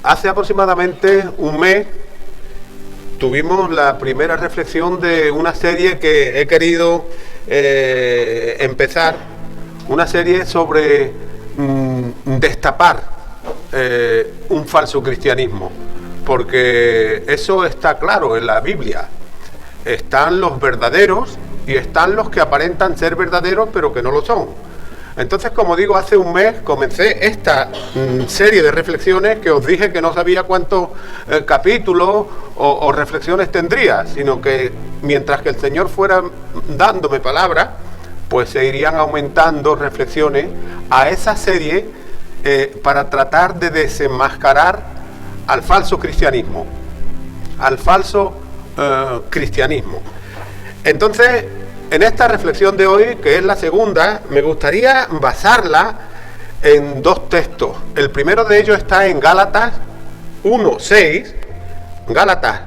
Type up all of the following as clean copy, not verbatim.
Hace aproximadamente un mes tuvimos la primera reflexión de una serie que he querido empezar, una serie sobre destapar un falso cristianismo, porque eso está claro en la Biblia. Están los verdaderos y están los que aparentan ser verdaderos pero que no lo son. Entonces, como digo, hace un mes comencé esta serie de reflexiones que os dije que no sabía cuántos capítulos o reflexiones tendría, sino que mientras que el Señor fuera dándome palabra, pues se irían aumentando reflexiones a esa serie para tratar de desenmascarar al falso cristianismo, al falso cristianismo. Entonces, en esta reflexión de hoy, que es la segunda, me gustaría basarla en dos textos. El primero de ellos está en Gálatas 1:6, Gálatas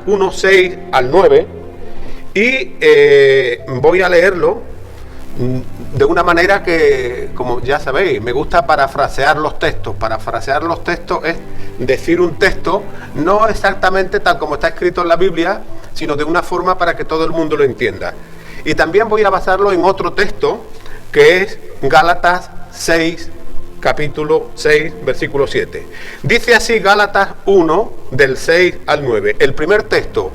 1:6 al 9, y voy a leerlo de una manera que, como ya sabéis, me gusta parafrasear los textos. Parafrasear los textos es decir un texto no exactamente tal como está escrito en la Biblia, sino de una forma para que todo el mundo lo entienda. Y también voy a basarlo en otro texto, que es Gálatas 6, capítulo 6, versículo 7. Dice así Gálatas 1, del 6 al 9, el primer texto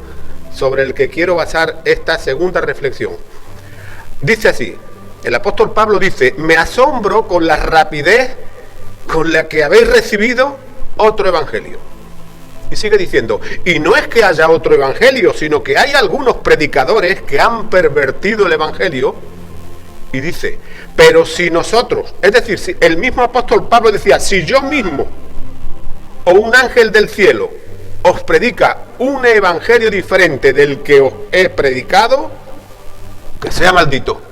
sobre el que quiero basar esta segunda reflexión. Dice así, el apóstol Pablo dice: me asombro con la rapidez con la que habéis recibido otro evangelio. Y sigue diciendo, y no es que haya otro evangelio, sino que hay algunos predicadores que han pervertido el evangelio. Y dice, pero si nosotros, es decir, si el mismo apóstol Pablo decía, si yo mismo o un ángel del cielo os predica un evangelio diferente del que os he predicado, que sea maldito.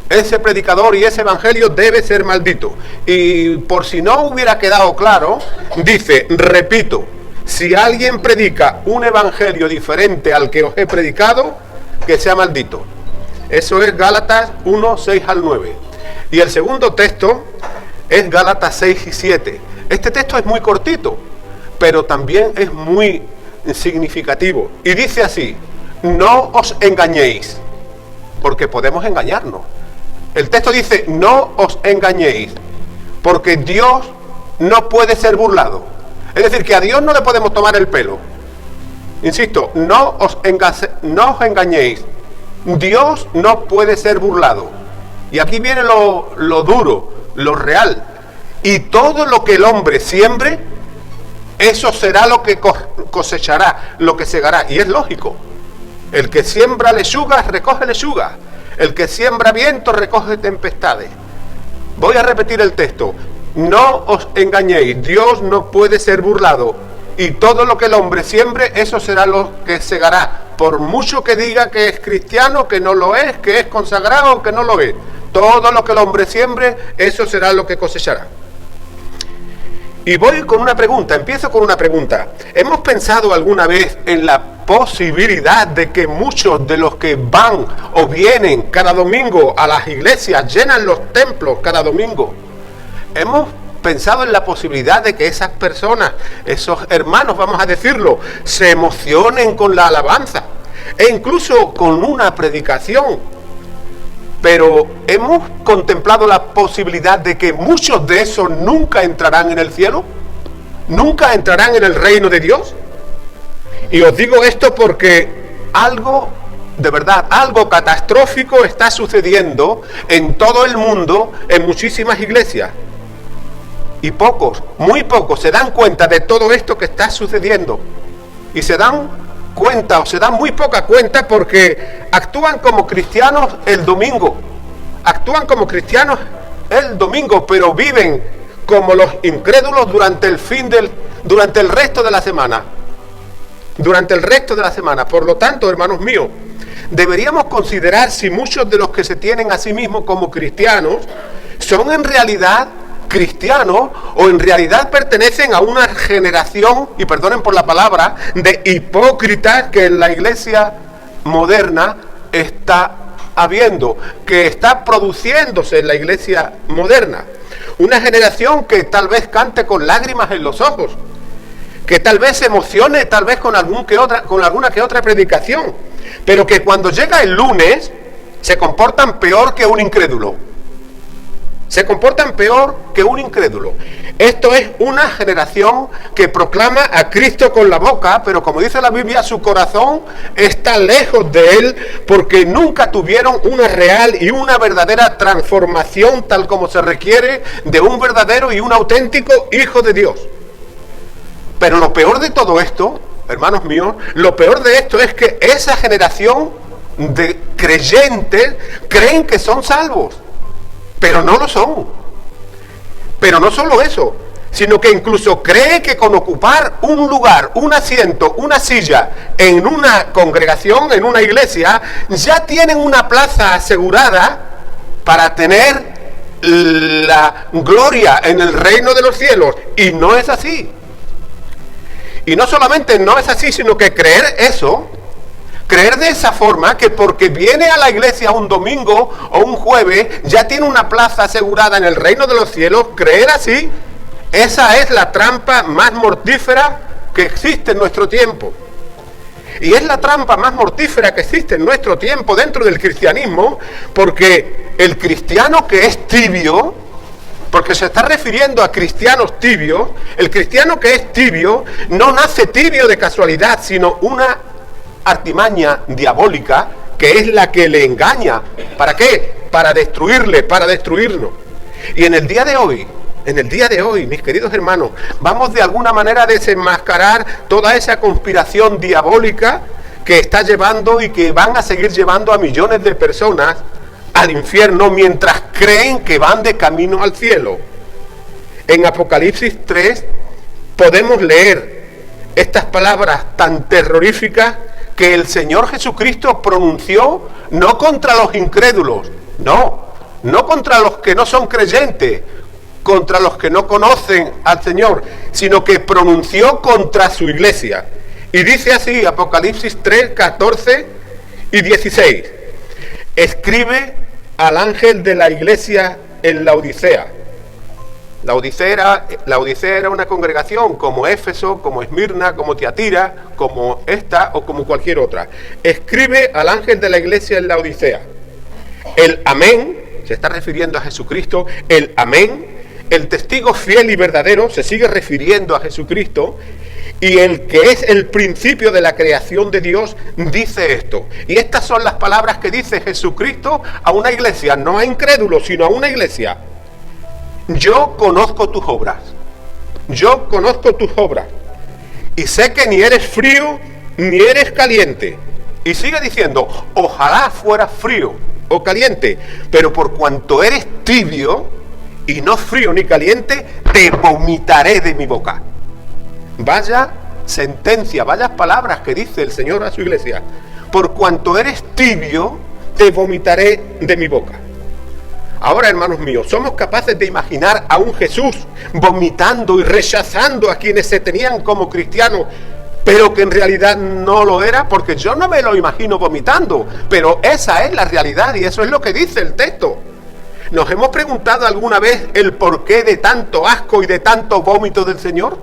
Ese predicador y ese evangelio debe ser maldito. Y por si no hubiera quedado claro, dice, repito, si alguien predica un evangelio diferente al que os he predicado, que sea maldito. Eso es Gálatas 1, 6 al 9. Y el segundo texto es Gálatas 6 y 7. Este texto es muy cortito, pero también es muy significativo. Y dice así, no os engañéis, porque podemos engañarnos. El texto dice, no os engañéis, porque Dios no puede ser burlado. Es decir, que a Dios no le podemos tomar el pelo. Insisto, no os engañéis. Dios no puede ser burlado. Y aquí viene lo duro, lo real. Y todo lo que el hombre siembre, eso será lo que cosechará, lo que segará. Y es lógico. El que siembra lechugas, recoge lechugas. El que siembra viento, recoge tempestades. Voy a repetir el texto. No os engañéis, Dios no puede ser burlado, y todo lo que el hombre siembre, eso será lo que segará, por mucho que diga que es cristiano, que no lo es, que es consagrado, que no lo es. Todo lo que el hombre siembre, eso será lo que cosechará. Y voy con una pregunta, empiezo con una pregunta. ¿Hemos pensado alguna vez en la posibilidad de que muchos de los que van o vienen cada domingo a las iglesias, llenan los templos cada domingo? Hemos pensado en la posibilidad de que esas personas, esos hermanos, vamos a decirlo, se emocionen con la alabanza e incluso con una predicación. Pero hemos contemplado la posibilidad de que muchos de esos nunca entrarán en el cielo, nunca entrarán en el reino de Dios. Y os digo esto porque algo, de verdad, algo catastrófico está sucediendo en todo el mundo, en muchísimas iglesias. Y pocos, muy pocos, se dan cuenta de todo esto que está sucediendo. Y se dan cuenta, o se dan muy poca cuenta, porque actúan como cristianos el domingo. Actúan como cristianos el domingo, pero viven como los incrédulos durante el resto de la semana. Durante el resto de la semana. Por lo tanto, hermanos míos, deberíamos considerar si muchos de los que se tienen a sí mismos como cristianos son en realidad cristianos o en realidad pertenecen a una generación, y perdonen por la palabra, de hipócritas que en la iglesia moderna está habiendo, que está produciéndose en la iglesia moderna. Una generación que tal vez cante con lágrimas en los ojos, que tal vez se emocione, tal vez con alguna que otra predicación, pero que cuando llega el lunes se comportan peor que un incrédulo. Se comportan peor que un incrédulo. Esto es una generación que proclama a Cristo con la boca, pero como dice la Biblia, su corazón está lejos de Él, porque nunca tuvieron una real y una verdadera transformación tal como se requiere de un verdadero y un auténtico Hijo de Dios. Pero lo peor de todo esto, hermanos míos, lo peor de esto es que esa generación de creyentes creen que son salvos, pero no lo son. Pero no solo eso, sino que incluso cree que con ocupar un lugar, un asiento, una silla en una congregación, en una iglesia, ya tienen una plaza asegurada para tener la gloria en el reino de los cielos. Y no es así. Y no solamente no es así, sino que creer eso, creer de esa forma, que porque viene a la iglesia un domingo o un jueves, ya tiene una plaza asegurada en el reino de los cielos, creer así, esa es la trampa más mortífera que existe en nuestro tiempo. Y es la trampa más mortífera que existe en nuestro tiempo dentro del cristianismo, porque el cristiano que es tibio, porque se está refiriendo a cristianos tibios, el cristiano que es tibio no nace tibio de casualidad, sino una artimaña diabólica que es la que le engaña. ¿Para qué? Para destruirle, para destruirnos. Y en el día de hoy, mis queridos hermanos, vamos de alguna manera a desenmascarar toda esa conspiración diabólica que está llevando y que van a seguir llevando a millones de personas al infierno mientras creen que van de camino al cielo. En Apocalipsis 3 podemos leer estas palabras tan terroríficas que el Señor Jesucristo pronunció no contra los incrédulos, no contra los que no son creyentes, contra los que no conocen al Señor, sino que pronunció contra su iglesia. Y dice así, Apocalipsis 3, 14 y 16. Escribe al ángel de la iglesia en Laodicea. Laodicea era una congregación como Éfeso, como Esmirna, como Tiatira, como esta o como cualquier otra. Escribe al ángel de la iglesia en Laodicea. El amén, se está refiriendo a Jesucristo, el amén, el testigo fiel y verdadero, se sigue refiriendo a Jesucristo, y el que es el principio de la creación de Dios, dice esto. Y estas son las palabras que dice Jesucristo a una iglesia, no a incrédulos, sino a una iglesia. Yo conozco tus obras, y sé que ni eres frío ni eres caliente. Y sigue diciendo, ojalá fueras frío o caliente, pero por cuanto eres tibio y no frío ni caliente, te vomitaré de mi boca. Vaya sentencia, vayas palabras que dice el Señor a su iglesia. Por cuanto eres tibio, te vomitaré de mi boca. Ahora, hermanos míos, somos capaces de imaginar a un Jesús vomitando y rechazando a quienes se tenían como cristianos, pero que en realidad no lo era, porque yo no me lo imagino vomitando, pero esa es la realidad y eso es lo que dice el texto. ¿Nos hemos preguntado alguna vez el porqué de tanto asco y de tanto vómito del Señor?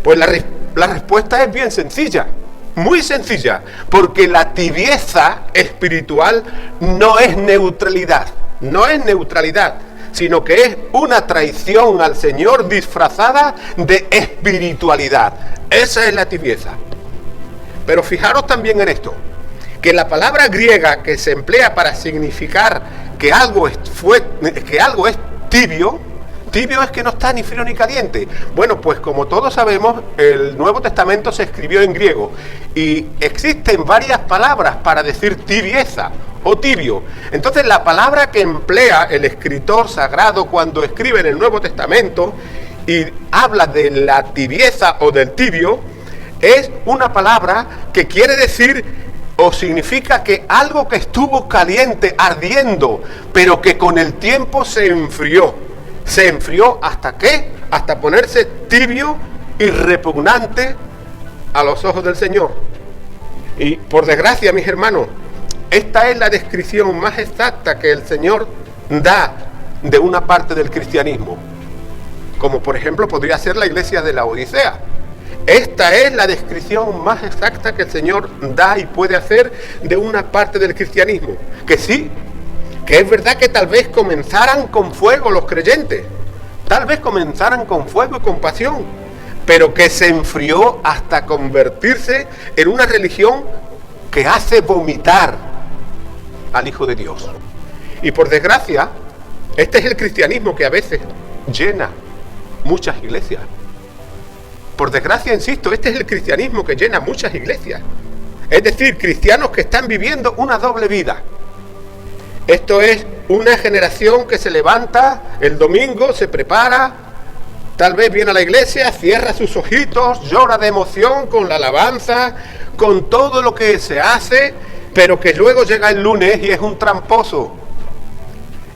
Pues la respuesta es bien sencilla, muy sencilla, porque la tibieza espiritual no es neutralidad, sino que es una traición al Señor disfrazada de espiritualidad. Esa es la tibieza. Pero fijaros también en esto, que la palabra griega que se emplea para significar que algo es tibio es que no está ni frío ni caliente. Bueno, pues como todos sabemos, el Nuevo Testamento se escribió en griego y existen varias palabras para decir tibieza o tibio. Entonces la palabra que emplea el escritor sagrado cuando escribe en el Nuevo Testamento y habla de la tibieza o del tibio, es una palabra que quiere decir o significa que algo que estuvo caliente, ardiendo, pero que con el tiempo se enfrió. ¿Se enfrió hasta qué? Hasta ponerse tibio y repugnante a los ojos del Señor. Y por desgracia, mis hermanos, esta es la descripción más exacta que el Señor da de una parte del cristianismo, como por ejemplo podría ser la iglesia de la Odisea. Esta es la descripción más exacta que el Señor da y puede hacer de una parte del cristianismo. Que sí, que es verdad que tal vez comenzaran con fuego los creyentes, tal vez comenzaran con fuego y con pasión, pero que se enfrió hasta convertirse en una religión que hace vomitar al Hijo de Dios. Y por desgracia, este es el cristianismo que a veces llena muchas iglesias. Por desgracia, insisto, este es el cristianismo que llena muchas iglesias. Es decir, cristianos que están viviendo una doble vida. Esto es una generación que se levanta el domingo, se prepara, tal vez viene a la iglesia, cierra sus ojitos, llora de emoción con la alabanza, con todo lo que se hace, pero que luego llega el lunes y es un tramposo.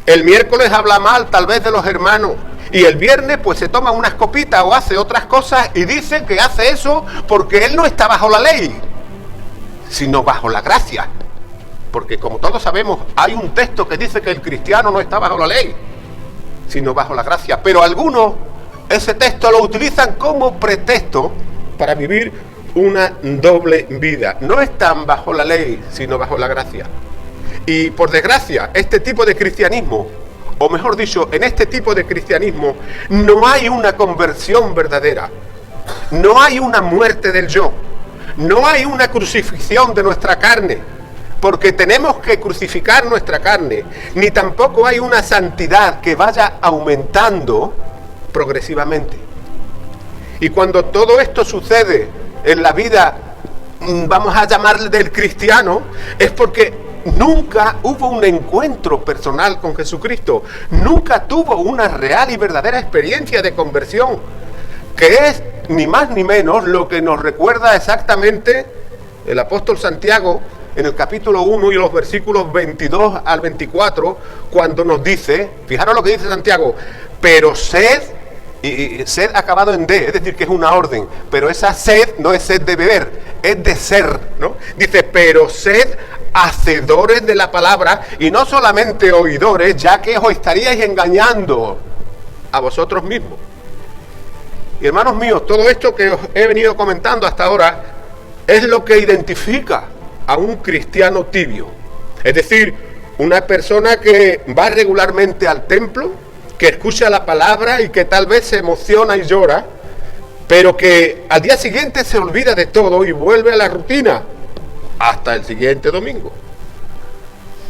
El miércoles habla mal tal vez de los hermanos. Y el viernes pues se toma unas copitas o hace otras cosas y dice que hace eso porque él no está bajo la ley, sino bajo la gracia. Porque como todos sabemos, hay un texto que dice que el cristiano no está bajo la ley, sino bajo la gracia. Pero algunos ese texto lo utilizan como pretexto para vivir una doble vida. No están bajo la ley, sino bajo la gracia. Y por desgracia, este tipo de cristianismo, o mejor dicho, en este tipo de cristianismo no hay una conversión verdadera, no hay una muerte del yo, no hay una crucifixión de nuestra carne, porque tenemos que crucificar nuestra carne, ni tampoco hay una santidad que vaya aumentando progresivamente. Y cuando todo esto sucede en la vida, vamos a llamarle del cristiano, es porque nunca hubo un encuentro personal con Jesucristo, nunca tuvo una real y verdadera experiencia de conversión, que es ni más ni menos lo que nos recuerda exactamente el apóstol Santiago en el capítulo 1 y los versículos 22 al 24, cuando nos dice, fijaros lo que dice Santiago, pero sed, y sed acabado en D, es decir, que es una orden, pero esa sed no es sed de beber, es de ser, ¿no? Dice, pero sed hacedores de la palabra y no solamente oidores, ya que os estaríais engañando a vosotros mismos. Y hermanos míos, todo esto que os he venido comentando hasta ahora es lo que identifica a un cristiano tibio. Es decir, una persona que va regularmente al templo, que escucha la palabra y que tal vez se emociona y llora, pero que al día siguiente se olvida de todo y vuelve a la rutina hasta el siguiente domingo.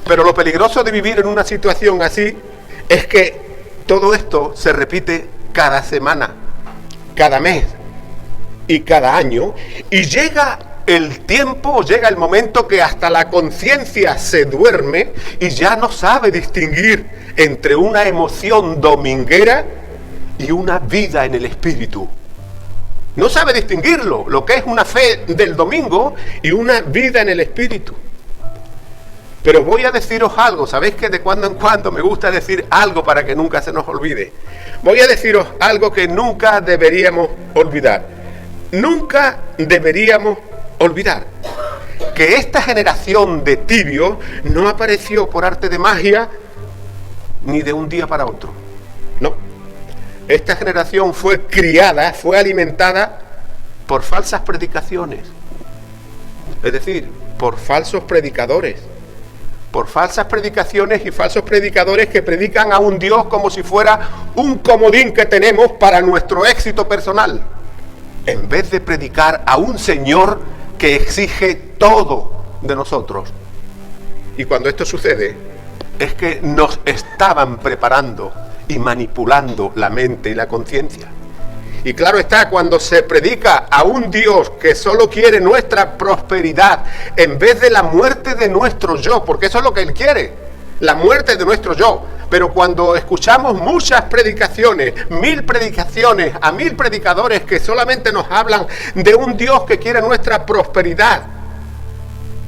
Pero lo peligroso de vivir en una situación así es que todo esto se repite cada semana, cada mes y cada año, y llega el tiempo, llega el momento que hasta la conciencia se duerme y ya no sabe distinguir entre una emoción dominguera y una vida en el espíritu. No sabe distinguirlo, lo que es una fe del domingo y una vida en el espíritu. Pero voy a deciros algo, sabéis que de cuando en cuando me gusta decir algo para que nunca se nos olvide. Voy a deciros algo que nunca deberíamos olvidar. Nunca deberíamos olvidar que esta generación de tibios no apareció por arte de magia ni de un día para otro. No. Esta generación fue criada, fue alimentada por falsas predicaciones. Es decir, por falsos predicadores. Por falsas predicaciones y falsos predicadores que predican a un Dios como si fuera un comodín que tenemos para nuestro éxito personal, en vez de predicar a un Señor que exige todo de nosotros. Y cuando esto sucede, es que nos estaban preparando y manipulando la mente y la conciencia. Y claro está, cuando se predica a un Dios que solo quiere nuestra prosperidad en vez de la muerte de nuestro yo, porque eso es lo que Él quiere, la muerte de nuestro yo. Pero cuando escuchamos muchas predicaciones, 1000 predicaciones a 1000 predicadores que solamente nos hablan de un Dios que quiere nuestra prosperidad,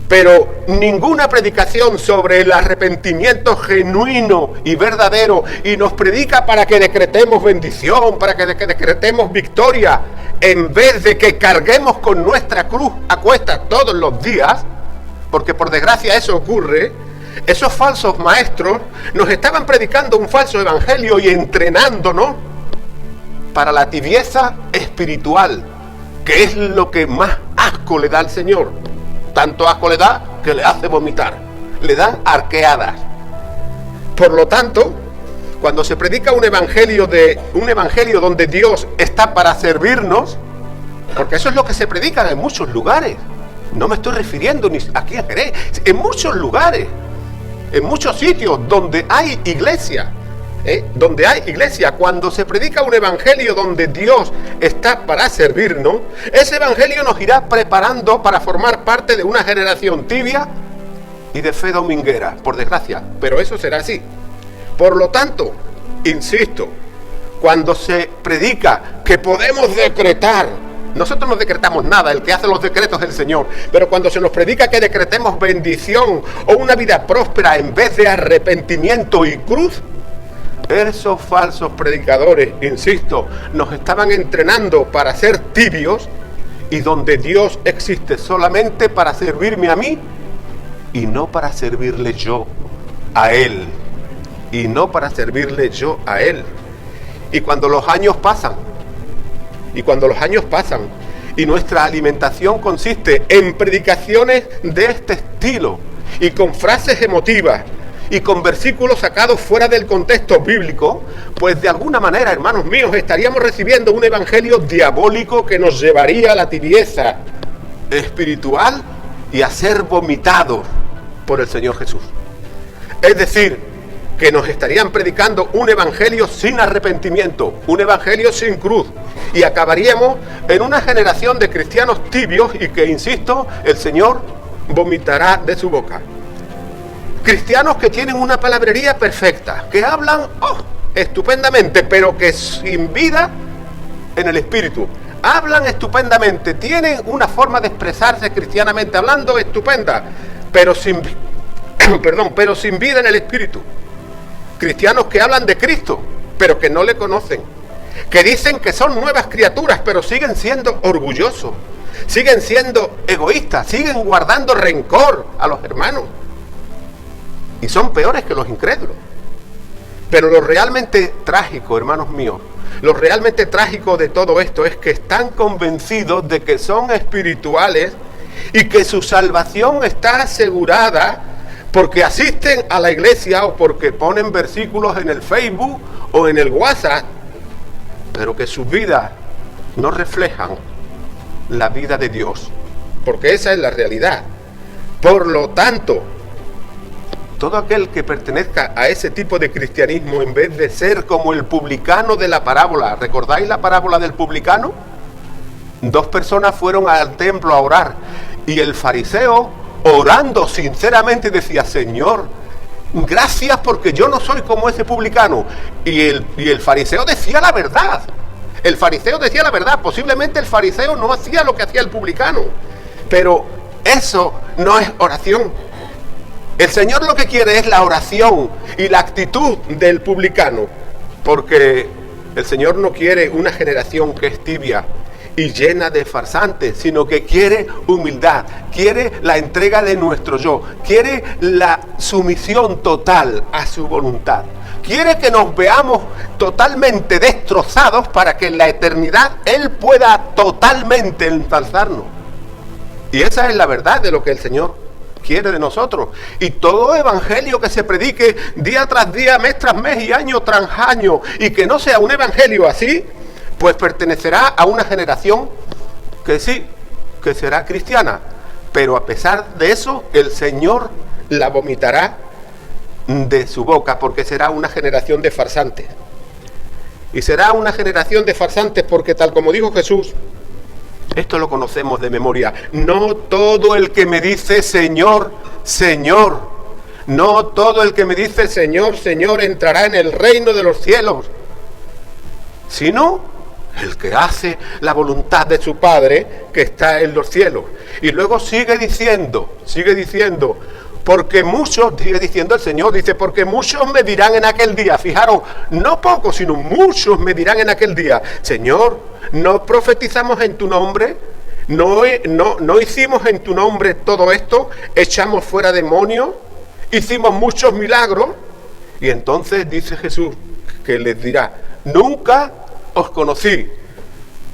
pero ninguna predicación sobre el arrepentimiento genuino y verdadero, y nos predica para que decretemos bendición, para que decretemos victoria, en vez de que carguemos con nuestra cruz a cuestas todos los días, porque por desgracia eso ocurre, esos falsos maestros nos estaban predicando un falso evangelio y entrenándonos para la tibieza espiritual, que es lo que más asco le da al Señor. Tanto asco le da que le hace vomitar, le dan arqueadas. Por lo tanto, cuando se predica un evangelio donde Dios está para servirnos, porque eso es lo que se predica en muchos lugares. No me estoy refiriendo ni aquí a Jerez, en muchos lugares, en muchos sitios donde hay iglesia. Donde hay iglesia, cuando se predica un evangelio donde Dios está para servirnos, ese evangelio nos irá preparando para formar parte de una generación tibia y de fe dominguera, por desgracia, pero eso será así. Por lo tanto, insisto, cuando se predica que podemos decretar, nosotros no decretamos nada, el que hace los decretos es el Señor, pero cuando se nos predica que decretemos bendición o una vida próspera en vez de arrepentimiento y cruz, esos falsos predicadores, insisto, nos estaban entrenando para ser tibios y donde Dios existe solamente para servirme a mí y no para servirle yo a Él. Y no para servirle yo a Él. Y cuando los años pasan, y nuestra alimentación consiste en predicaciones de este estilo y con frases emotivas, y con versículos sacados fuera del contexto bíblico, pues de alguna manera, hermanos míos, estaríamos recibiendo un evangelio diabólico que nos llevaría a la tibieza espiritual y a ser vomitados por el Señor Jesús. Es decir, que nos estarían predicando un evangelio sin arrepentimiento, un evangelio sin cruz, y acabaríamos en una generación de cristianos tibios y que, insisto, el Señor vomitará de su boca. Cristianos que tienen una palabrería perfecta, que hablan estupendamente, pero que sin vida en el espíritu. Hablan estupendamente, tienen una forma de expresarse cristianamente hablando estupenda, pero sin vida en el espíritu. Cristianos que hablan de Cristo, pero que no le conocen. Que dicen que son nuevas criaturas, pero siguen siendo orgullosos. Siguen siendo egoístas, siguen guardando rencor a los hermanos. Y son peores que los incrédulos. Pero lo realmente trágico, hermanos míos, lo realmente trágico de todo esto es que están convencidos de que son espirituales y que su salvación está asegurada porque asisten a la iglesia o porque ponen versículos en el Facebook o en el WhatsApp, pero que sus vidas no reflejan la vida de Dios, porque esa es la realidad. Por lo tanto, todo aquel que pertenezca a ese tipo de cristianismo, en vez de ser como el publicano de la parábola, ¿recordáis la parábola del publicano? 2 personas fueron al templo a orar y el fariseo, orando sinceramente, decía: Señor, gracias porque yo no soy como ese publicano. Y el fariseo decía la verdad. El fariseo decía la verdad. Posiblemente el fariseo no hacía lo que hacía el publicano, pero eso no es oración. El Señor lo que quiere es la oración y la actitud del publicano, porque el Señor no quiere una generación que es tibia y llena de farsantes, sino que quiere humildad, quiere la entrega de nuestro yo, quiere la sumisión total a su voluntad, quiere que nos veamos totalmente destrozados para que en la eternidad Él pueda totalmente ensalzarnos. Y esa es la verdad de lo que el Señor quiere de nosotros. Y todo evangelio que se predique día tras día, mes tras mes y año tras año, y que no sea un evangelio así, pues pertenecerá a una generación que sí, que será cristiana, pero a pesar de eso el Señor la vomitará de su boca, porque será una generación de farsantes. Y será una generación de farsantes porque, tal como dijo Jesús, esto lo conocemos de memoria: no todo el que me dice Señor, Señor, no todo el que me dice Señor, Señor entrará en el reino de los cielos, sino el que hace la voluntad de su Padre que está en los cielos. Y luego sigue diciendo, porque muchos, sigue diciendo el Señor, dice: porque muchos me dirán en aquel día. Fijaros, no pocos, sino muchos me dirán en aquel día: Señor, ¿no profetizamos en tu nombre? ¿No hicimos en tu nombre todo esto? ¿Echamos fuera demonios? hicimos muchos milagros. Y entonces dice Jesús que les dirá: nunca os conocí,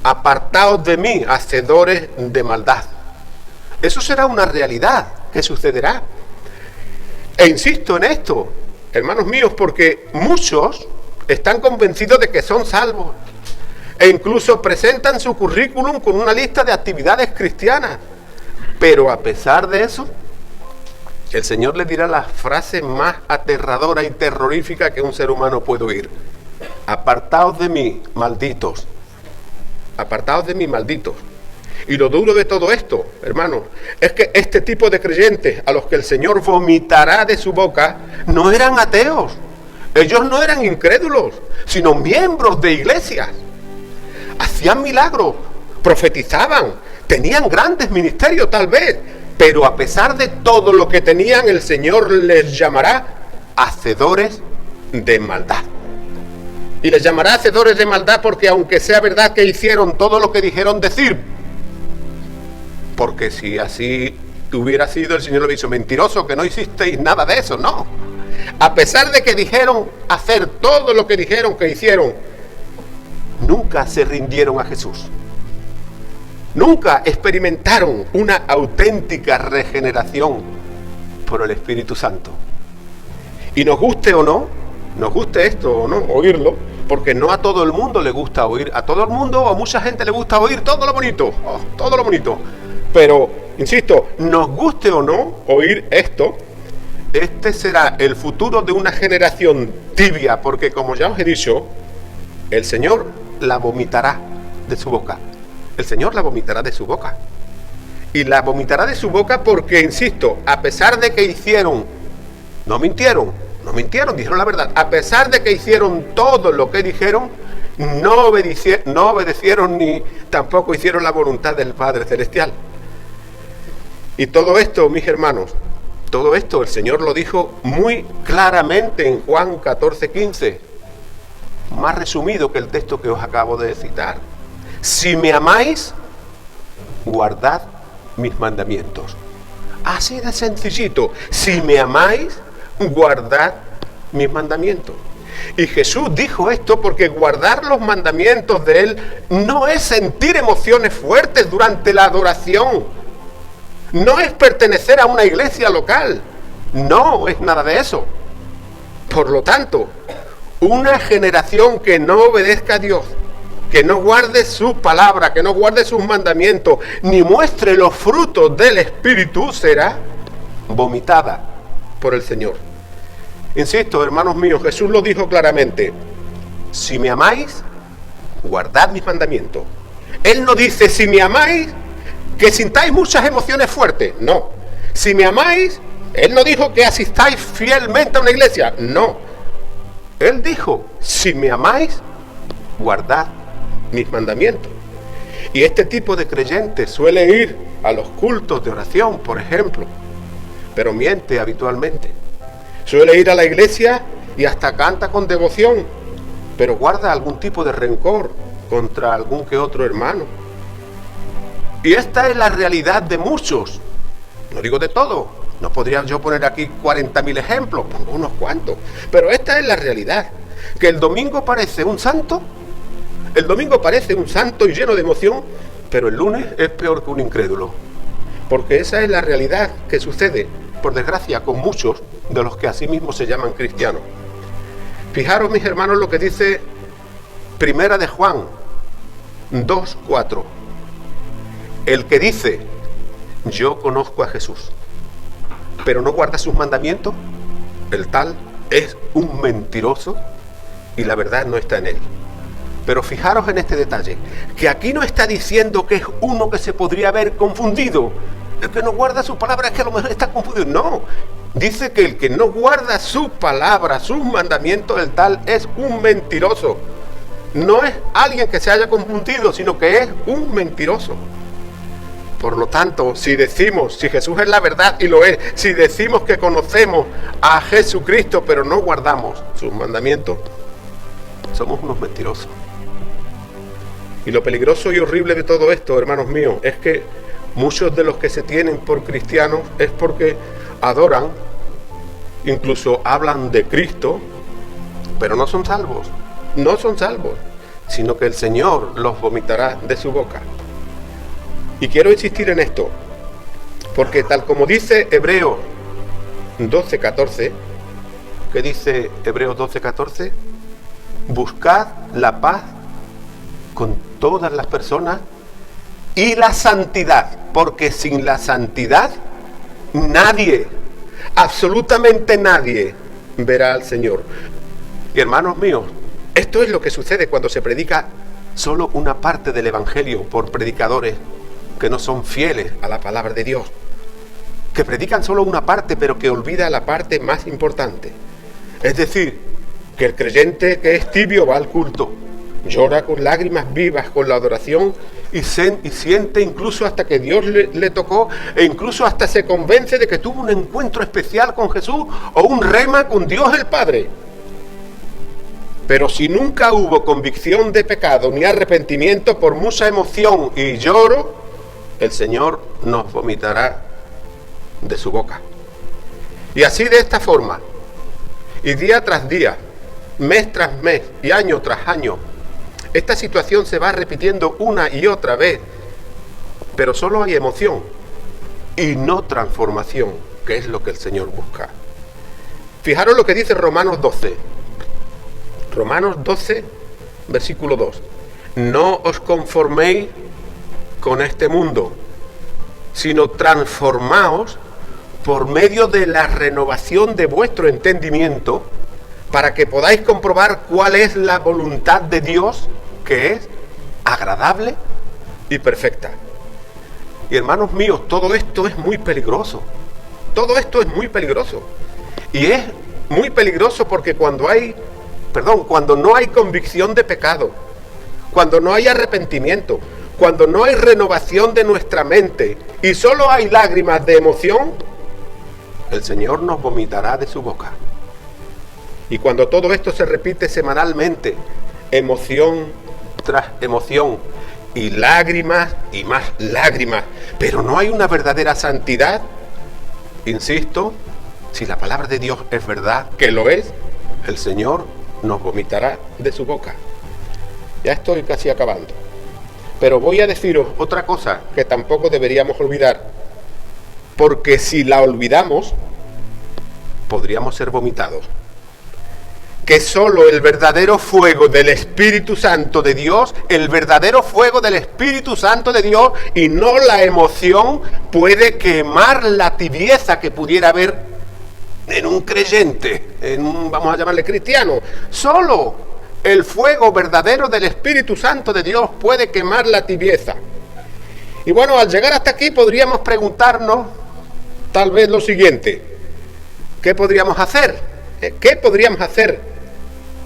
apartaos de mí, hacedores de maldad. Eso será una realidad que sucederá. E insisto en esto, hermanos míos, porque muchos están convencidos de que son salvos e incluso presentan su currículum con una lista de actividades cristianas. Pero a pesar de eso, el Señor les dirá la frase más aterradora y terrorífica que un ser humano puede oír: apartaos de mí, malditos. Apartaos de mí, malditos. Y lo duro de todo esto, hermanos, es que este tipo de creyentes a los que el Señor vomitará de su boca no eran ateos. Ellos no eran incrédulos, sino miembros de iglesias. Hacían milagros, profetizaban, tenían grandes ministerios tal vez, pero a pesar de todo lo que tenían, el Señor les llamará hacedores de maldad. Y les llamará hacedores de maldad porque aunque sea verdad que hicieron todo lo que dijeron decir, porque si así hubiera sido, el Señor lo dicho: mentiroso, que no hicisteis nada de eso. No. A pesar de que dijeron hacer todo lo que dijeron que hicieron, nunca se rindieron a Jesús. Nunca experimentaron una auténtica regeneración por el Espíritu Santo. Y nos guste o no, nos guste esto o no, oírlo, porque no a todo el mundo le gusta oír, a todo el mundo o a mucha gente le gusta oír todo lo bonito, todo lo bonito. Pero, insisto, nos guste o no oír esto, este será el futuro de una generación tibia, porque como ya os he dicho, el Señor la vomitará de su boca. El Señor la vomitará de su boca. Y la vomitará de su boca porque, insisto, a pesar de que hicieron, no mintieron, dijeron la verdad. A pesar de que hicieron todo lo que dijeron, no obedecieron ni tampoco hicieron la voluntad del Padre Celestial. Y todo esto, mis hermanos, todo esto el Señor lo dijo muy claramente en Juan 14:15, más resumido que el texto que os acabo de citar. Si me amáis, guardad mis mandamientos. Así de sencillito. Si me amáis, guardad mis mandamientos. Y Jesús dijo esto porque guardar los mandamientos de Él no es sentir emociones fuertes durante la adoración. No es pertenecer a una iglesia local. No es nada de eso. Por lo tanto, una generación que no obedezca a Dios, que no guarde su palabra, que no guarde sus mandamientos, ni muestre los frutos del Espíritu, será vomitada por el Señor. Insisto, hermanos míos, Jesús lo dijo claramente: si me amáis, guardad mis mandamientos. Él no dice: si me amáis, que sintáis muchas emociones fuertes. No. Si me amáis, Él no dijo que asistáis fielmente a una iglesia. No. Él dijo: si me amáis, guardad mis mandamientos. Y este tipo de creyente suele ir a los cultos de oración, por ejemplo, pero miente habitualmente. Suele ir a la iglesia y hasta canta con devoción, pero guarda algún tipo de rencor contra algún que otro hermano. Y esta es la realidad de muchos, no digo de todos. No podría yo poner aquí 40.000 ejemplos, pongo unos cuantos, pero esta es la realidad, que el domingo parece un santo. El domingo parece un santo y lleno de emoción, pero el lunes es peor que un incrédulo. Porque esa es la realidad que sucede, por desgracia, con muchos de los que a sí mismos se llaman cristianos. Fijaros, mis hermanos, lo que dice Primera de Juan 2:4. El que dice: yo conozco a Jesús, pero no guarda sus mandamientos, el tal es un mentiroso y la verdad no está en él. Pero fijaros en este detalle, que aquí no está diciendo que es uno que se podría haber confundido. El que no guarda su palabra es que a lo mejor está confundido. No, dice que el que no guarda su palabra, sus mandamientos, el tal es un mentiroso. No es alguien que se haya confundido, sino que es un mentiroso. Por lo tanto, si decimos, si Jesús es la verdad y lo es, si decimos que conocemos a Jesucristo pero no guardamos sus mandamientos, somos unos mentirosos. Y lo peligroso y horrible de todo esto, hermanos míos, es que muchos de los que se tienen por cristianos es porque adoran incluso hablan de Cristo, pero no son salvos, no son salvos, sino que el Señor los vomitará de su boca. Y quiero insistir en esto, porque tal como dice Hebreos 12:14, ¿qué dice Hebreos 12:14? Buscad la paz con todas las personas y la santidad, porque sin la santidad nadie, absolutamente nadie, verá al Señor. Y hermanos míos, esto es lo que sucede cuando se predica solo una parte del Evangelio por predicadores que no son fieles a la palabra de Dios, que predican solo una parte pero que olvida la parte más importante. Es decir, que el creyente que es tibio va al culto, llora con lágrimas vivas con la adoración y siente incluso hasta que Dios le tocó, e incluso hasta se convence de que tuvo un encuentro especial con Jesús o un rema con Dios el Padre. Pero si nunca hubo convicción de pecado ni arrepentimiento, por mucha emoción y lloro, el Señor nos vomitará de su boca. Y así, de esta forma, y día tras día, mes tras mes y año tras año, esta situación se va repitiendo una y otra vez, pero solo hay emoción y no transformación, que es lo que el Señor busca. Fijaros lo que dice Romanos 12. Romanos 12, versículo 2. No os conforméis con este mundo, sino transformaos por medio de la renovación de vuestro entendimiento, para que podáis comprobar cuál es la voluntad de Dios, que es agradable y perfecta. Y hermanos míos, todo esto es muy peligroso. Todo esto es muy peligroso. Y es muy peligroso porque cuando no hay convicción de pecado, cuando no hay arrepentimiento, cuando no hay renovación de nuestra mente y solo hay lágrimas de emoción, el Señor nos vomitará de su boca. Y cuando todo esto se repite semanalmente, emoción tras emoción, y lágrimas y más lágrimas, pero no hay una verdadera santidad, insisto, si la palabra de Dios es verdad, que lo es, el Señor nos vomitará de su boca. Ya estoy casi acabando. Pero voy a deciros otra cosa que tampoco deberíamos olvidar, porque si la olvidamos, podríamos ser vomitados. Que solo el verdadero fuego del Espíritu Santo de Dios, el verdadero fuego del Espíritu Santo de Dios, y no la emoción, puede quemar la tibieza que pudiera haber en un creyente, vamos a llamarle cristiano. Solo el fuego verdadero del Espíritu Santo de Dios puede quemar la tibieza. Y bueno, al llegar hasta aquí podríamos preguntarnos tal vez lo siguiente: ¿qué podríamos hacer? ¿Qué podríamos hacer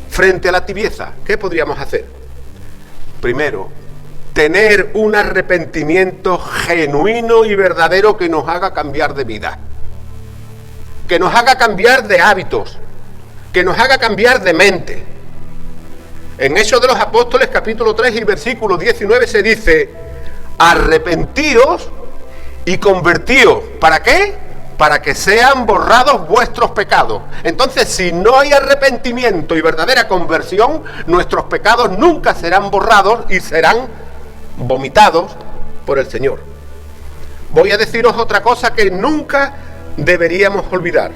frente a la tibieza? ¿Qué podríamos hacer? Primero, tener un arrepentimiento genuino y verdadero que nos haga cambiar de vida, que nos haga cambiar de hábitos, que nos haga cambiar de mente. En Hechos de los Apóstoles, capítulo 3 y versículo 19 se dice: arrepentíos y convertíos. ¿Para qué? Para que sean borrados vuestros pecados. Entonces, si no hay arrepentimiento y verdadera conversión, nuestros pecados nunca serán borrados y serán vomitados por el Señor. Voy a deciros otra cosa que nunca deberíamos olvidar: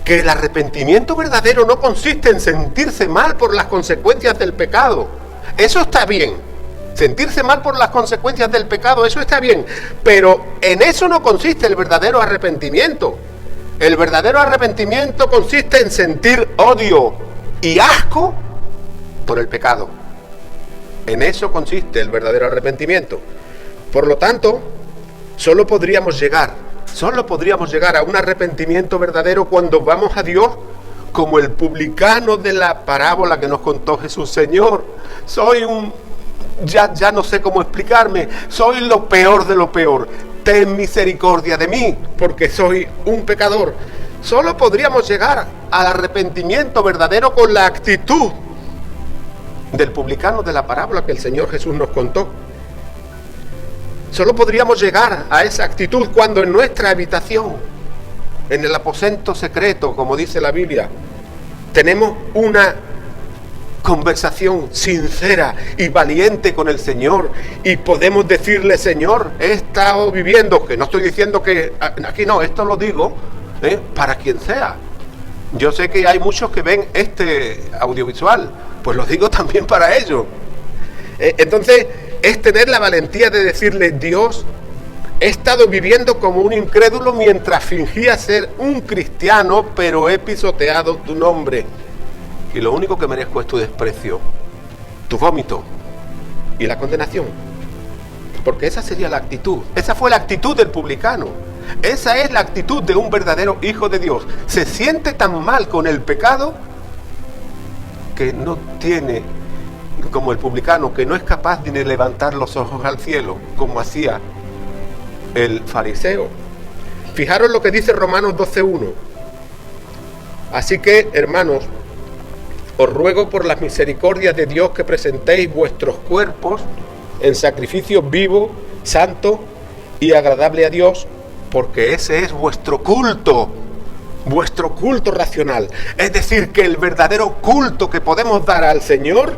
que el arrepentimiento verdadero no consiste en sentirse mal por las consecuencias del pecado. Eso está bien. Sentirse mal por las consecuencias del pecado, eso está bien. Pero en eso no consiste el verdadero arrepentimiento. El verdadero arrepentimiento consiste en sentir odio y asco por el pecado. En eso consiste el verdadero arrepentimiento. Por lo tanto, solo podríamos llegar a un arrepentimiento verdadero cuando vamos a Dios como el publicano de la parábola que nos contó Jesús. Señor, ya no sé cómo explicarme, soy lo peor de lo peor, ten misericordia de mí, porque soy un pecador. Solo podríamos llegar al arrepentimiento verdadero con la actitud del publicano de la parábola que el Señor Jesús nos contó. Solo podríamos llegar a esa actitud cuando en nuestra habitación, en el aposento secreto, como dice la Biblia, tenemos una conversación sincera y valiente con el Señor y podemos decirle: Señor, he estado viviendo, que no estoy diciendo que aquí no, esto lo digo para quien sea. Yo sé que hay muchos que ven este audiovisual, pues lo digo también para ellos. Entonces es tener la valentía de decirle: Dios, he estado viviendo como un incrédulo mientras fingía ser un cristiano, pero he pisoteado tu nombre. Y lo único que merezco es tu desprecio, tu vómito y la condenación. Porque esa sería la actitud. Esa fue la actitud del publicano. Esa es la actitud de un verdadero hijo de Dios. Se siente tan mal con el pecado que no tiene, como el publicano, que no es capaz de levantar los ojos al cielo, como hacía el fariseo. Fijaros lo que dice Romanos 12:1. Así que, hermanos, os ruego por las misericordias de Dios que presentéis vuestros cuerpos en sacrificio vivo, santo y agradable a Dios, porque ese es vuestro culto racional. Es decir, que el verdadero culto que podemos dar al Señor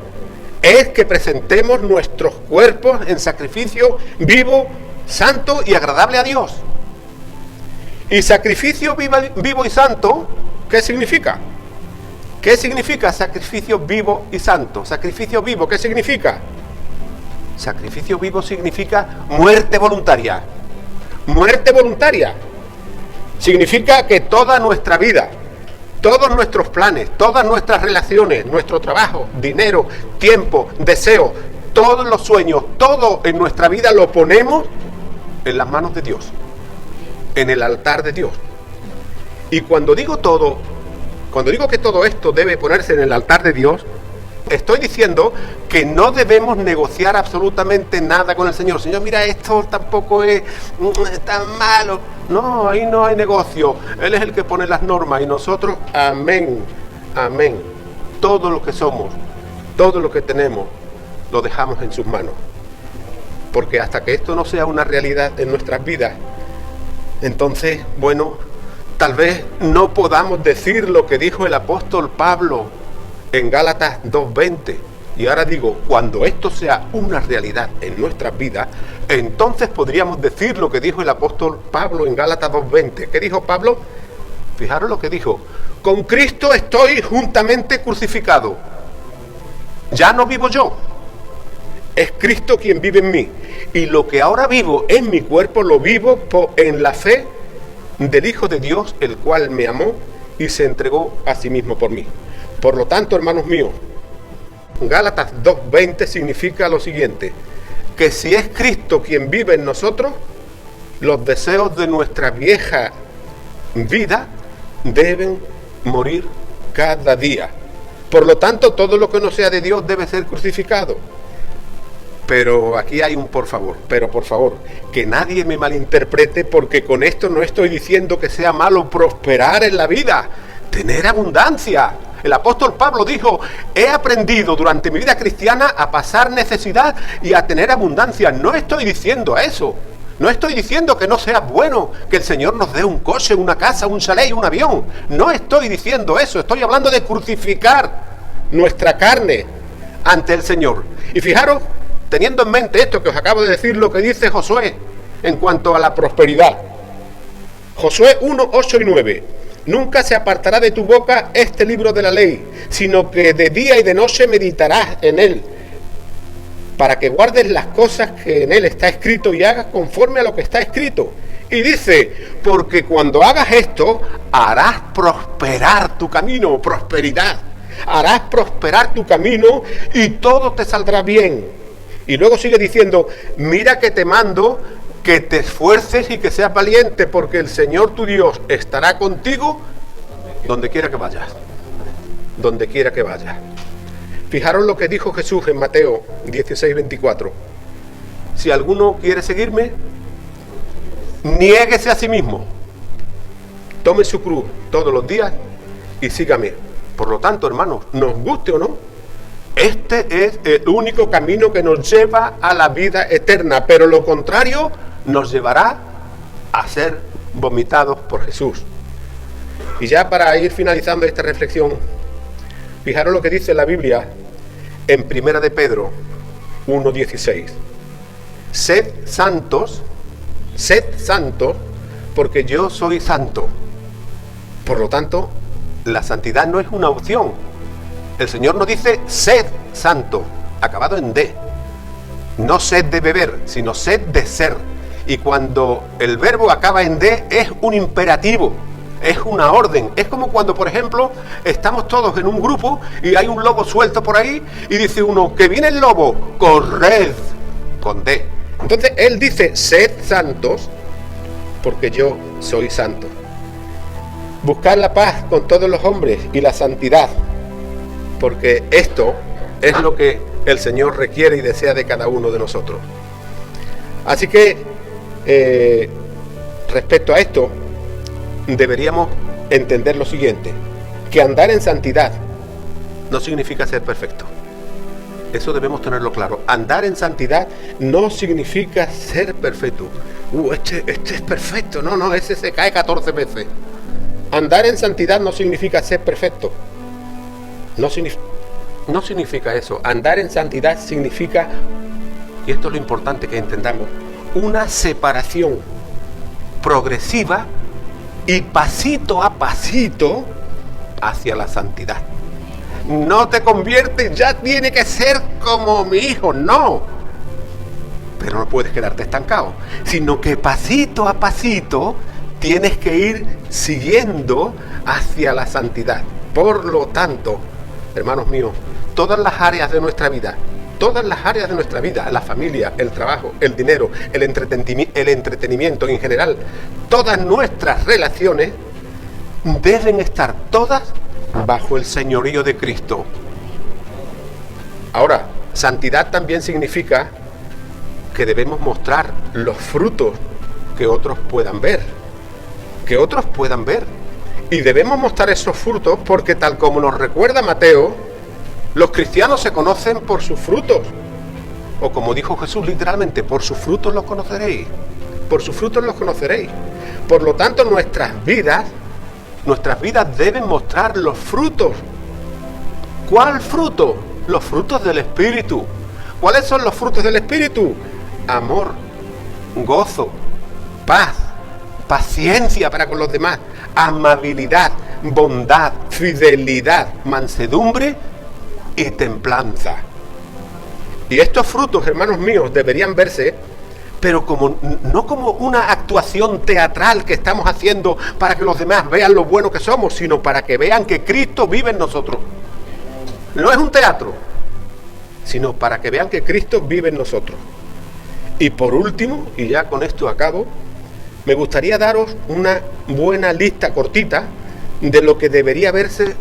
es que presentemos nuestros cuerpos en sacrificio vivo, santo y agradable a Dios. Y sacrificio vivo y santo, ¿qué significa? ¿Qué significa sacrificio vivo y santo? Sacrificio vivo, ¿qué significa? Sacrificio vivo significa muerte voluntaria. Muerte voluntaria significa que toda nuestra vida, todos nuestros planes, todas nuestras relaciones, nuestro trabajo, dinero, tiempo, deseo, todos los sueños, todo en nuestra vida lo ponemos en las manos de Dios, en el altar de Dios. Y cuando digo que todo esto debe ponerse en el altar de Dios, estoy diciendo que no debemos negociar absolutamente nada con el Señor. Señor, mira, esto tampoco es tan malo. No, ahí no hay negocio. Él es el que pone las normas y nosotros, amén, amén. Todo lo que somos, todo lo que tenemos, lo dejamos en sus manos. Porque hasta que esto no sea una realidad en nuestras vidas, entonces, bueno, tal vez no podamos decir lo que dijo el apóstol Pablo en Gálatas 2:20. Y ahora digo, cuando esto sea una realidad en nuestras vidas, entonces podríamos decir lo que dijo el apóstol Pablo en Gálatas 2:20. ¿Qué dijo Pablo? Fijaros lo que dijo: con Cristo estoy juntamente crucificado. Ya no vivo yo, es Cristo quien vive en mí. Y lo que ahora vivo en mi cuerpo, lo vivo en la fe del Hijo de Dios, el cual me amó y se entregó a sí mismo por mí. Por lo tanto, hermanos míos, Gálatas 2:20 significa lo siguiente: que si es Cristo quien vive en nosotros, los deseos de nuestra vieja vida deben morir cada día. Por lo tanto, todo lo que no sea de Dios debe ser crucificado. Pero aquí hay un por favor, que nadie me malinterprete, porque con esto no estoy diciendo que sea malo prosperar en la vida, tener abundancia. El apóstol Pablo dijo: he aprendido durante mi vida cristiana a pasar necesidad y a tener abundancia. No estoy diciendo eso. No estoy diciendo que no sea bueno que el Señor nos dé un coche, una casa, un chalet y un avión. No estoy diciendo eso. Estoy hablando de crucificar nuestra carne ante el Señor. Y fijaros, teniendo en mente esto que os acabo de decir, lo que dice Josué en cuanto a la prosperidad. Josué 1:8 y 9. Nunca se apartará de tu boca este libro de la ley, sino que de día y de noche meditarás en él, para que guardes las cosas que en él está escrito y hagas conforme a lo que está escrito. Y dice: porque cuando hagas esto, harás prosperar tu camino, prosperidad. Harás prosperar tu camino y todo te saldrá bien. Y luego sigue diciendo: mira que te mando que te esfuerces y que seas valiente, porque el Señor tu Dios estará contigo donde quiera que vayas. Donde quiera que vayas. Fijaros lo que dijo Jesús en Mateo 16:24. Si alguno quiere seguirme, niéguese a sí mismo, tome su cruz todos los días y sígame. Por lo tanto, hermanos, nos guste o no, este es el único camino que nos lleva a la vida eterna, pero lo contrario nos llevará a ser vomitados por Jesús. Y ya para ir finalizando esta reflexión, fijaros lo que dice la Biblia en Primera de Pedro 1:16. Sed santos, porque yo soy santo. Por lo tanto, la santidad no es una opción. El Señor nos dice, sed santo, acabado en D. No sed de beber, sino sed de ser. Y cuando el verbo acaba en D, es un imperativo, es una orden. Es como cuando, por ejemplo, estamos todos en un grupo y hay un lobo suelto por ahí y dice uno, que viene el lobo, corred, con D. Entonces él dice, sed santos, porque yo soy santo. Buscar la paz con todos los hombres y la santidad, porque esto es lo que el Señor requiere y desea de cada uno de nosotros. Así que, respecto a esto, deberíamos entender lo siguiente, que andar en santidad no significa ser perfecto. Eso debemos tenerlo claro. Andar en santidad no significa ser perfecto. Este es perfecto. No, ese se cae 14 veces. Andar en santidad no significa ser perfecto. No significa eso. Andar en santidad significa, y esto es lo importante que entendamos, una separación progresiva y pasito a pasito hacia la santidad. No te conviertes, ya tiene que ser como mi hijo, no. Pero no puedes quedarte estancado, sino que pasito a pasito tienes que ir siguiendo hacia la santidad. Por lo tanto, hermanos míos, todas las áreas de nuestra vida, la familia, el trabajo, el dinero, el entretenimiento en general, todas nuestras relaciones deben estar todas bajo el señorío de Cristo. Ahora, santidad también significa que debemos mostrar los frutos que otros puedan ver. Y debemos mostrar esos frutos porque, tal como nos recuerda Mateo, los cristianos se conocen por sus frutos. O como dijo Jesús literalmente, por sus frutos los conoceréis. Por lo tanto, nuestras vidas deben mostrar los frutos. ¿Cuál fruto? Los frutos del Espíritu. ¿Cuáles son los frutos del Espíritu? Amor, gozo, paz, paciencia para con los demás, amabilidad, bondad, fidelidad, mansedumbre y templanza. Y estos frutos, hermanos míos, deberían verse, pero no como una actuación teatral que estamos haciendo para que los demás vean lo bueno que somos, sino para que vean que Cristo vive en nosotros. No es un teatro, sino para que vean que Cristo vive en nosotros. Y por último, y ya con esto acabo, me gustaría daros una buena lista cortita de lo que debería verse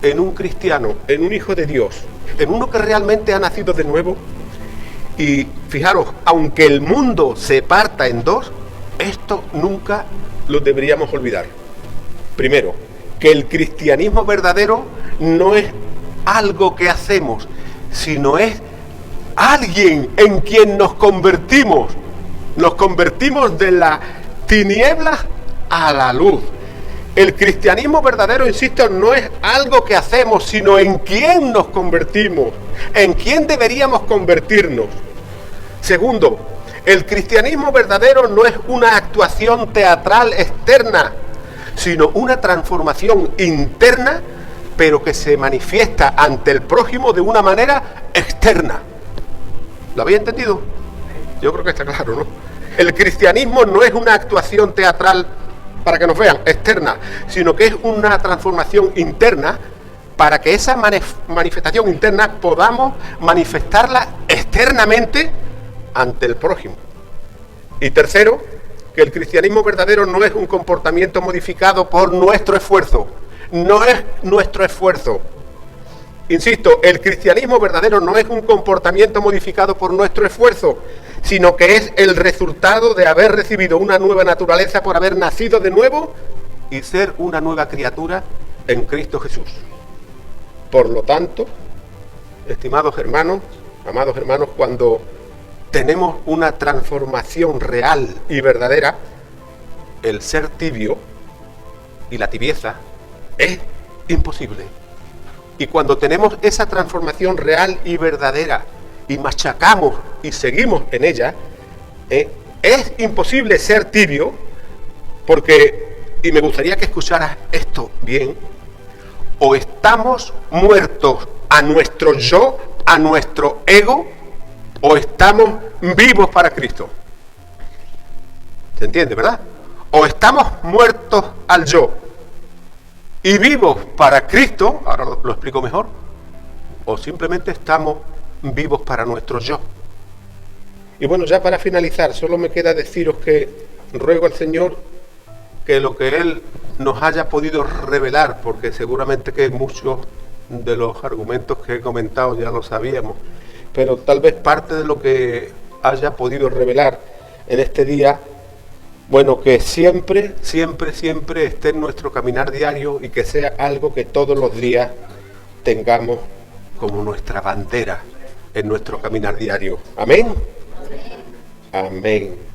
en un cristiano, en un hijo de Dios, en uno que realmente ha nacido de nuevo. Y fijaros, aunque el mundo se parta en dos, esto nunca lo deberíamos olvidar. Primero, que el cristianismo verdadero no es algo que hacemos, sino es alguien en quien nos convertimos. Nos convertimos de la tinieblas a la luz. El cristianismo verdadero, insisto, no es algo que hacemos, sino en quién nos convertimos, en quién deberíamos convertirnos. Segundo, el cristianismo verdadero no es una actuación teatral externa, sino una transformación interna, pero que se manifiesta ante el prójimo de una manera externa. ¿Lo habéis entendido? Yo creo que está claro, ¿no? El cristianismo no es una actuación teatral para que nos vean, externa, sino que es una transformación interna para que esa manifestación interna podamos manifestarla externamente ante el prójimo. Y tercero, que el cristianismo verdadero no es un comportamiento modificado por nuestro esfuerzo, no es nuestro esfuerzo. Insisto, el cristianismo verdadero no es un comportamiento modificado por nuestro esfuerzo, sino que es el resultado de haber recibido una nueva naturaleza por haber nacido de nuevo y ser una nueva criatura en Cristo Jesús. Por lo tanto, estimados hermanos, amados hermanos, cuando tenemos una transformación real y verdadera, el ser tibio y la tibieza Es imposible. Y cuando tenemos esa transformación real y verdadera y machacamos y seguimos en ella, es imposible ser tibio, porque, y me gustaría que escucharas esto bien, o estamos muertos a nuestro yo, a nuestro ego, o estamos vivos para Cristo. ¿Se entiende, verdad? O estamos muertos al yo y vivos para Cristo, ahora lo explico mejor, o simplemente estamos vivos para nuestro yo. Y bueno, ya para finalizar, solo me queda deciros que ruego al Señor que lo que Él nos haya podido revelar, porque seguramente que muchos de los argumentos que he comentado ya lo sabíamos, pero tal vez parte de lo que haya podido revelar en este día, bueno, que siempre, siempre, siempre esté en nuestro caminar diario y que sea algo que todos los días tengamos como nuestra bandera en nuestro caminar diario. Amén. Amén.